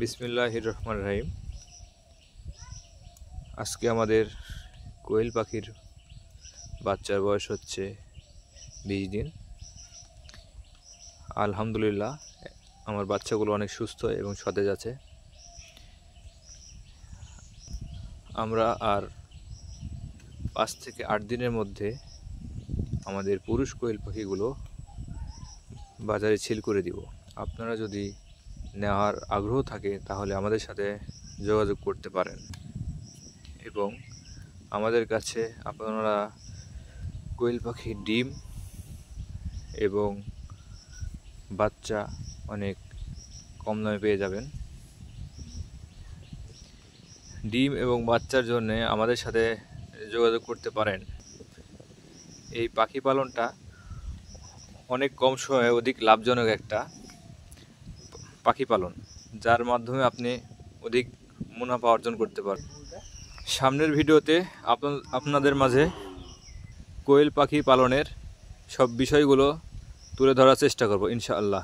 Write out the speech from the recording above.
বিসমিল্লাহির রহমানির রহিম। আজকে আমাদের কোয়েল পাখির বাচ্চার বয়স হচ্ছে 20 দিন। আলহামদুলিল্লাহ, আমার বাচ্চাগুলো অনেক সুস্থ এবং সতেজ আছে। আমরা আর 5 থেকে 8 দিনের মধ্যে আমাদের পুরুষ কোয়েল পাখিগুলো বাজারে ছেল করে দিব। আপনারা যদি নেওয়ার আগ্রহ থাকে তাহলে আমাদের সাথে যোগাযোগ করতে পারেন এবং আমাদের কাছে আপনারা কোয়েল পাখির ডিম এবং বাচ্চা অনেক কম দামে পেয়ে যাবেন। ডিম এবং বাচ্চার জন্য আমাদের সাথে যোগাযোগ করতে পারেন। এই পাখি পালনটা অনেক কম সময়ে অধিক লাভজনক একটা পাখি পালন, যার মাধ্যমে আপনি অধিক মুনাফা অর্জন করতে পারেন। সামনের ভিডিওতে আপনাদের মাঝে কোয়েল পাখি পালনের সব বিষয়গুলো তুলে ধরার চেষ্টা করব ইনশাআল্লাহ।